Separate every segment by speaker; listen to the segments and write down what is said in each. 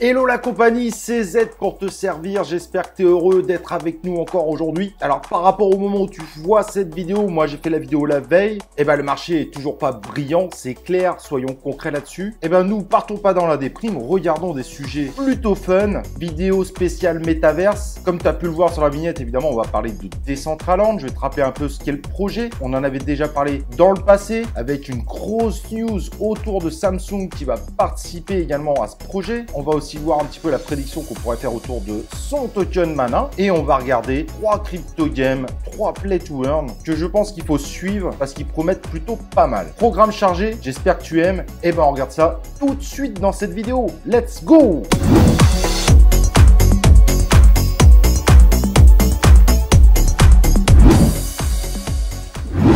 Speaker 1: Hello la compagnie, c'est Z pour te servir. J'espère que tu es heureux d'être avec nous encore aujourd'hui. Alors par rapport au moment où tu vois cette vidéo, moi j'ai fait la vidéo la veille, et ben le marché est toujours pas brillant, c'est clair, soyons concrets là-dessus. Et ben nous partons pas dans la déprime, regardons des sujets plutôt fun, vidéo spéciale métaverse. Comme tu as pu le voir sur la vignette, évidemment on va parler de Decentraland, je vais te rappeler un peu ce qu'est le projet. On en avait déjà parlé dans le passé avec une grosse news autour de Samsung qui va participer également à ce projet. On va aussi voir un petit peu la prédiction qu'on pourrait faire autour de son token Mana et on va regarder 3 crypto games, 3 play to earn que je pense qu'il faut suivre parce qu'ils promettent plutôt pas mal. Programme chargé, j'espère que tu aimes. Et ben on regarde ça tout de suite dans cette vidéo. Let's go!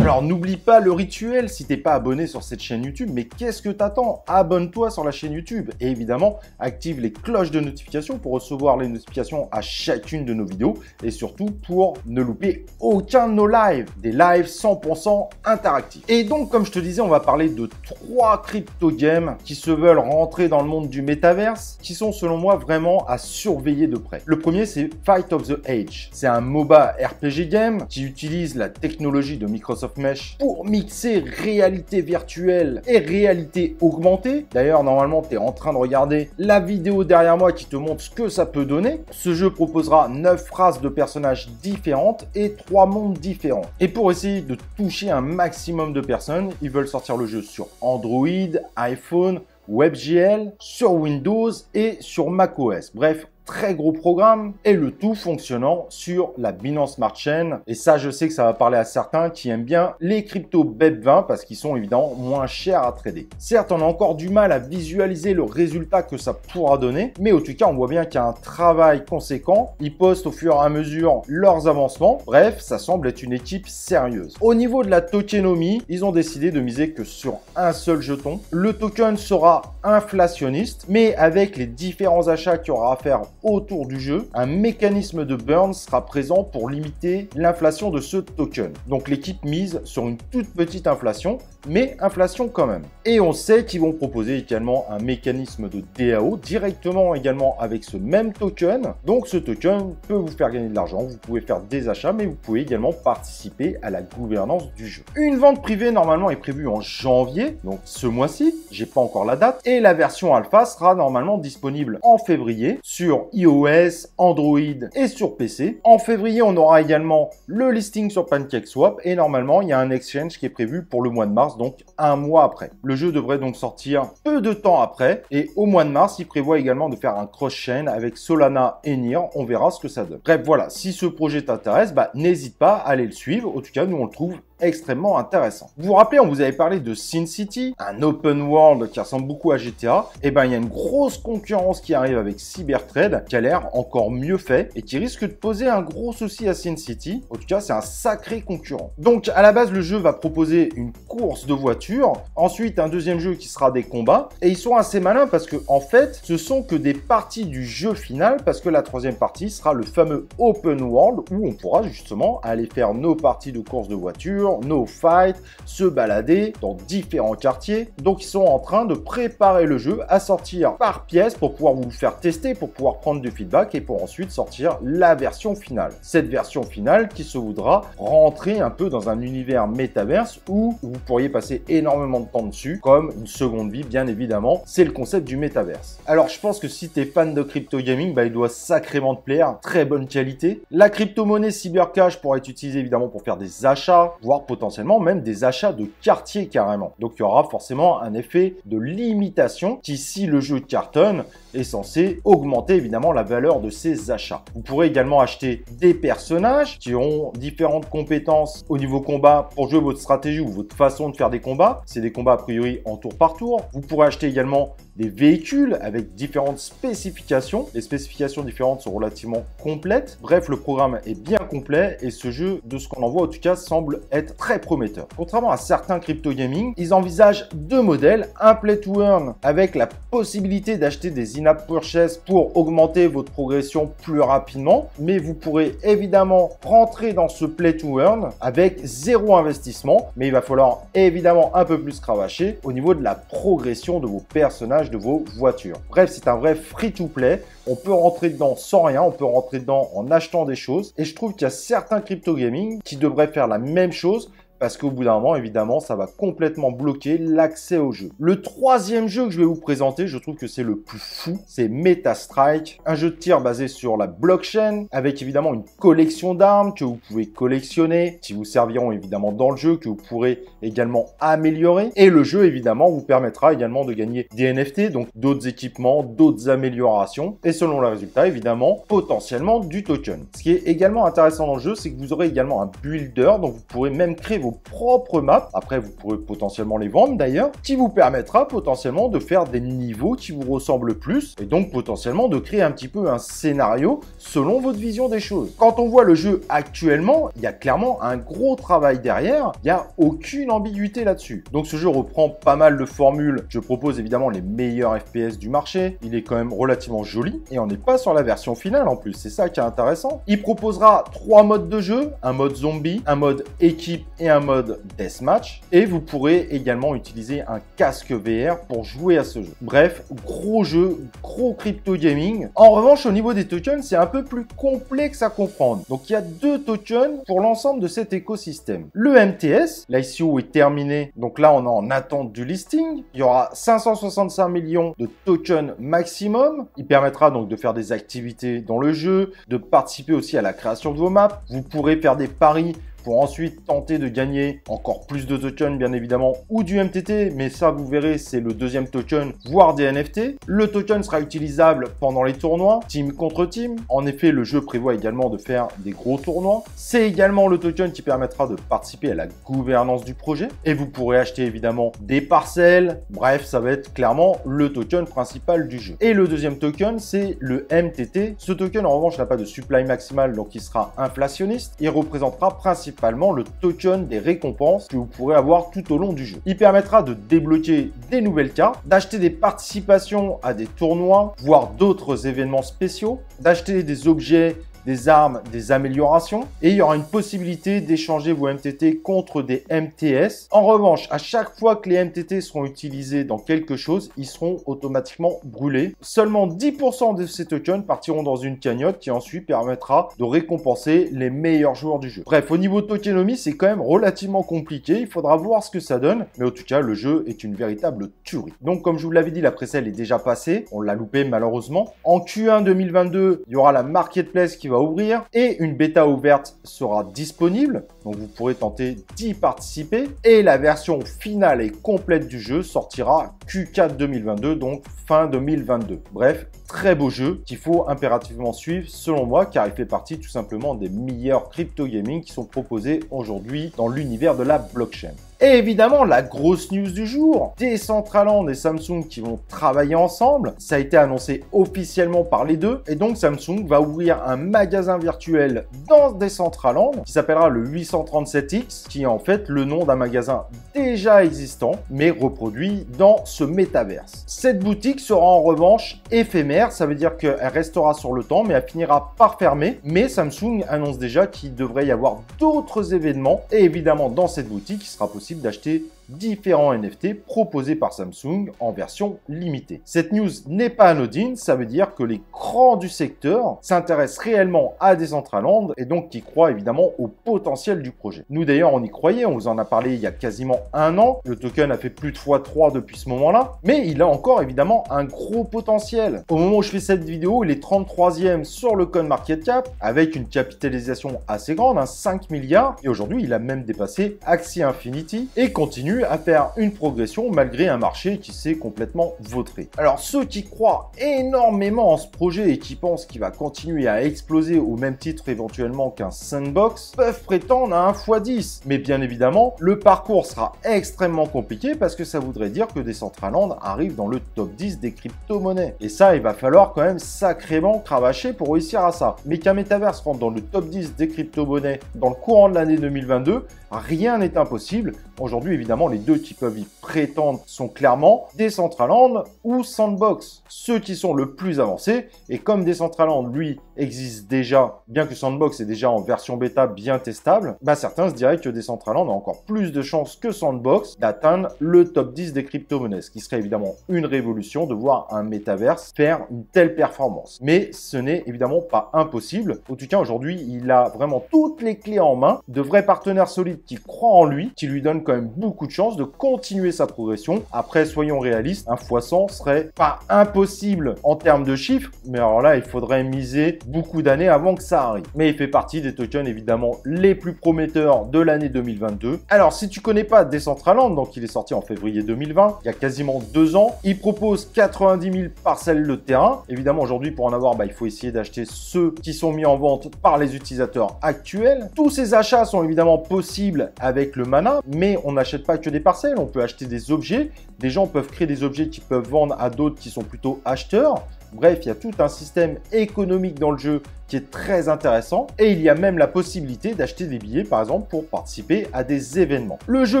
Speaker 1: Alors n'oublie pas le rituel si t'es pas abonné sur cette chaîne YouTube, mais qu'est-ce que t'attends? Abonne-toi sur la chaîne YouTube et évidemment active les cloches de notification pour recevoir les notifications à chacune de nos vidéos et surtout pour ne louper aucun de nos lives, des lives 100% interactifs. Et donc comme je te disais, on va parler de 3 crypto games qui se veulent rentrer dans le monde du métaverse, qui sont selon moi vraiment à surveiller de près. Le premier c'est Fight of the Age, c'est un MOBA RPG game qui utilise la technologie de Microsoft Mesh pour mixer réalité virtuelle et réalité augmentée. D'ailleurs, normalement, tu es en train de regarder la vidéo derrière moi qui te montre ce que ça peut donner. Ce jeu proposera 9 races de personnages différentes et 3 mondes différents. Et pour essayer de toucher un maximum de personnes, ils veulent sortir le jeu sur Android, iPhone, WebGL, sur Windows et sur macOS. Bref, très gros programme et le tout fonctionnant sur la Binance Smart Chain. Et ça, je sais que ça va parler à certains qui aiment bien les cryptos BEP20 parce qu'ils sont évidemment moins chers à trader. Certes, on a encore du mal à visualiser le résultat que ça pourra donner, mais en tout cas, on voit bien qu'il y a un travail conséquent. Ils postent au fur et à mesure leurs avancements. Bref, ça semble être une équipe sérieuse. Au niveau de la tokenomie, ils ont décidé de miser que sur un seul jeton. Le token sera inflationniste, mais avec les différents achats qu'il y aura à faire autour du jeu, un mécanisme de burn sera présent pour limiter l'inflation de ce token. Donc l'équipe mise sur une toute petite inflation, mais inflation quand même. Et on sait qu'ils vont proposer également un mécanisme de DAO directement également avec ce même token. Donc ce token peut vous faire gagner de l'argent, vous pouvez faire des achats, mais vous pouvez également participer à la gouvernance du jeu. Une vente privée normalement est prévue en janvier, donc ce mois-ci, j'ai pas encore la date, et la version alpha sera normalement disponible en février sur iOS, Android et sur PC. En février, on aura également le listing sur PancakeSwap et normalement, il y a un exchange qui est prévu pour le mois de mars, donc un mois après. Le jeu devrait donc sortir peu de temps après et au mois de mars, il prévoit également de faire un cross-chain avec Solana et NIR. On verra ce que ça donne. Bref, voilà, si ce projet t'intéresse, n'hésite pas à aller le suivre. En tout cas, nous, on le trouve extrêmement intéressant. Vous vous rappelez, on vous avait parlé de Sin City, un open world qui ressemble beaucoup à GTA. Et ben, il y a une grosse concurrence qui arrive avec Cybertrade, qui a l'air encore mieux fait et qui risque de poser un gros souci à Sin City. En tout cas, c'est un sacré concurrent. Donc, à la base, le jeu va proposer une course de voitures. Ensuite, un deuxième jeu qui sera des combats. Et ils sont assez malins parce que, en fait, ce sont que des parties du jeu final parce que la troisième partie sera le fameux open world où on pourra justement aller faire nos parties de course de voitures, nos fights, se balader dans différents quartiers. Donc ils sont en train de préparer le jeu à sortir par pièce pour pouvoir vous le faire tester, pour pouvoir prendre du feedback et pour ensuite sortir la version finale. Cette version finale qui se voudra rentrer un peu dans un univers métaverse où vous pourriez passer énormément de temps dessus comme une seconde vie, bien évidemment. C'est le concept du métaverse. Alors je pense que si tu es fan de crypto gaming, il doit sacrément te plaire. Très bonne qualité. La crypto-monnaie Cybercash pourra être utilisée évidemment pour faire des achats, voire potentiellement même des achats de quartier carrément. Donc il y aura forcément un effet de limitation qui, si le jeu cartonne, est censé augmenter évidemment la valeur de ces achats. Vous pourrez également acheter des personnages qui ont différentes compétences au niveau combat pour jouer votre stratégie ou votre façon de faire des combats. C'est des combats a priori en tour par tour. Vous pourrez acheter également des véhicules avec différentes spécifications. Les spécifications différentes sont relativement complètes. Bref, le programme est bien complet et ce jeu, de ce qu'on en voit en tout cas, semble être très prometteur. Contrairement à certains crypto gaming, ils envisagent 2 modèles, un play to earn avec la possibilité d'acheter des in-app purchases pour augmenter votre progression plus rapidement, mais vous pourrez évidemment rentrer dans ce play to earn avec 0 investissement, mais il va falloir évidemment un peu plus cravacher au niveau de la progression de vos personnages de vos voitures. Bref, c'est un vrai free-to-play. On peut rentrer dedans sans rien, on peut rentrer dedans en achetant des choses. Et je trouve qu'il y a certains crypto gaming qui devraient faire la même chose. Parce qu'au bout d'un moment, évidemment, ça va complètement bloquer l'accès au jeu. Le troisième jeu que je vais vous présenter, je trouve que c'est le plus fou, c'est MetaStrike, un jeu de tir basé sur la blockchain, avec évidemment une collection d'armes que vous pouvez collectionner, qui vous serviront évidemment dans le jeu, que vous pourrez également améliorer. Et le jeu, évidemment, vous permettra également de gagner des NFT, donc d'autres équipements, d'autres améliorations, et selon le résultat, évidemment, potentiellement du token. Ce qui est également intéressant dans le jeu, c'est que vous aurez également un builder, donc vous pourrez même créer vos propres maps, après vous pourrez potentiellement les vendre d'ailleurs, qui vous permettra potentiellement de faire des niveaux qui vous ressemblent plus, et donc potentiellement de créer un petit peu un scénario selon votre vision des choses. Quand on voit le jeu actuellement, il y a clairement un gros travail derrière, il n'y a aucune ambiguïté là-dessus. Donc ce jeu reprend pas mal de formules, je propose évidemment les meilleurs FPS du marché, il est quand même relativement joli, et on n'est pas sur la version finale en plus, c'est ça qui est intéressant. Il proposera 3 modes de jeu, un mode zombie, un mode équipe et un mode deathmatch, et vous pourrez également utiliser un casque VR pour jouer à ce jeu. Bref, gros jeu, gros crypto gaming. En revanche, au niveau des tokens, c'est un peu plus complexe à comprendre. Donc il y a 2 tokens pour l'ensemble de cet écosystème. Le MTS, l'ICO est terminé, donc là on est en attente du listing. Il y aura 565 millions de tokens maximum. Il permettra donc de faire des activités dans le jeu, de participer aussi à la création de vos maps. Vous pourrez faire des paris pour ensuite tenter de gagner encore plus de tokens, bien évidemment, ou du MTT, mais ça, vous verrez, c'est le deuxième token, voire des NFT. Le token sera utilisable pendant les tournois, team contre team. En effet, le jeu prévoit également de faire des gros tournois. C'est également le token qui permettra de participer à la gouvernance du projet. Et vous pourrez acheter évidemment des parcelles. Bref, ça va être clairement le token principal du jeu. Et le deuxième token, c'est le MTT. Ce token, en revanche, n'a pas de supply maximal, donc il sera inflationniste. Il représentera principalement le token des récompenses que vous pourrez avoir tout au long du jeu. Il permettra de débloquer des nouvelles cartes, d'acheter des participations à des tournois, voire d'autres événements spéciaux, d'acheter des objets, des armes, des améliorations, et il y aura une possibilité d'échanger vos MTT contre des MTS. En revanche, à chaque fois que les MTT seront utilisés dans quelque chose, ils seront automatiquement brûlés. Seulement 10% de ces tokens partiront dans une cagnotte qui ensuite permettra de récompenser les meilleurs joueurs du jeu. Bref, au niveau tokenomie, c'est quand même relativement compliqué. Il faudra voir ce que ça donne, mais en tout cas, le jeu est une véritable tuerie. Donc, comme je vous l'avais dit, la précelle est déjà passée. On l'a loupé malheureusement. En Q1 2022, il y aura la marketplace qui va ouvrir et une bêta ouverte sera disponible, donc vous pourrez tenter d'y participer, et la version finale et complète du jeu sortira Q4 2022, donc fin 2022. Bref, très beau jeu qu'il faut impérativement suivre selon moi, car il fait partie tout simplement des meilleurs crypto gaming qui sont proposés aujourd'hui dans l'univers de la blockchain. Et évidemment, la grosse news du jour, Decentraland et Samsung qui vont travailler ensemble. Ça a été annoncé officiellement par les deux. Et donc, Samsung va ouvrir un magasin virtuel dans Decentraland qui s'appellera le 837X, qui est en fait le nom d'un magasin déjà existant, mais reproduit dans ce métaverse. Cette boutique sera en revanche éphémère. Ça veut dire qu'elle restera sur le temps, mais elle finira par fermer. Mais Samsung annonce déjà qu'il devrait y avoir d'autres événements. Et évidemment, dans cette boutique, il sera possible d'acheter différents NFT proposés par Samsung en version limitée. Cette news n'est pas anodine, ça veut dire que les grands du secteur s'intéressent réellement à Decentraland et donc qui croient évidemment au potentiel du projet. Nous d'ailleurs on y croyait, on vous en a parlé il y a quasiment un an, le token a fait plus de x3 depuis ce moment-là, mais il a encore évidemment un gros potentiel. Au moment où je fais cette vidéo, il est 33e sur le CoinMarketCap avec une capitalisation assez grande, 5 milliards, et aujourd'hui il a même dépassé Axie Infinity et continue à faire une progression malgré un marché qui s'est complètement vautré. Alors ceux qui croient énormément en ce projet et qui pensent qu'il va continuer à exploser au même titre éventuellement qu'un Sandbox peuvent prétendre à un x10. Mais bien évidemment, le parcours sera extrêmement compliqué parce que ça voudrait dire que Decentraland arrive dans le top 10 des crypto-monnaies. Et ça, il va falloir quand même sacrément cravacher pour réussir à ça. Mais qu'un Metaverse rentre dans le top 10 des crypto-monnaies dans le courant de l'année 2022, rien n'est impossible. Aujourd'hui, évidemment, les deux qui peuvent y prétendre sont clairement Decentraland ou Sandbox, ceux qui sont le plus avancés. Et comme Decentraland, lui, existe déjà, bien que Sandbox est déjà en version bêta bien testable, bah certains se diraient que Decentraland a encore plus de chances que Sandbox d'atteindre le top 10 des crypto-monnaies, ce qui serait évidemment une révolution de voir un métaverse faire une telle performance. Mais ce n'est évidemment pas impossible. En tout cas, aujourd'hui, il a vraiment toutes les clés en main, de vrais partenaires solides qui croient en lui, qui lui donnent quand même beaucoup de chances de continuer sa progression. Après, soyons réalistes, un x100 serait pas impossible en termes de chiffres, mais alors là, il faudrait miser beaucoup d'années avant que ça arrive. Mais il fait partie des tokens évidemment les plus prometteurs de l'année 2022. Alors, si tu connais pas Decentraland, donc il est sorti en février 2020, il y a quasiment 2 ans, il propose 90 000 parcelles de terrain. Évidemment, aujourd'hui, pour en avoir, il faut essayer d'acheter ceux qui sont mis en vente par les utilisateurs actuels. Tous ces achats sont évidemment possibles avec le Mana, mais on n'achète pas que des parcelles, on peut acheter des objets. Des gens peuvent créer des objets qui peuvent vendre à d'autres qui sont plutôt acheteurs. Bref, il y a tout un système économique dans le jeu qui est très intéressant et il y a même la possibilité d'acheter des billets par exemple pour participer à des événements. Le jeu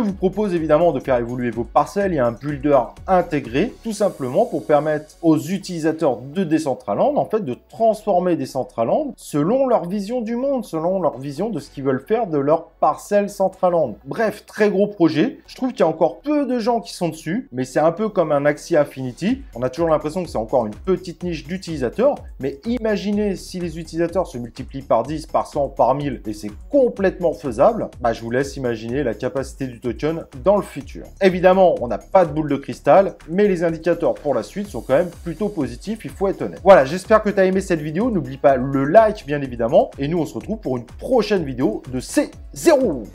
Speaker 1: vous propose évidemment de faire évoluer vos parcelles, il y a un builder intégré tout simplement pour permettre aux utilisateurs de Decentraland en fait de transformer Decentraland selon leur vision du monde, selon leur vision de ce qu'ils veulent faire de leur parcelle Centraland. Bref, très gros projet. Je trouve qu'il y a encore peu de gens qui sont dessus, mais c'est un peu comme un Axie Infinity. On a toujours l'impression que c'est encore une petite niche d'utilisateurs, mais imaginez si les utilisateurs se multiplient par 10, par 100, par 1000 et c'est complètement faisable, je vous laisse imaginer la capacité du token dans le futur. Évidemment, on n'a pas de boule de cristal, mais les indicateurs pour la suite sont quand même plutôt positifs, il faut être honnête. Voilà, j'espère que tu as aimé cette vidéo, n'oublie pas le like bien évidemment, et nous on se retrouve pour une prochaine vidéo de C0.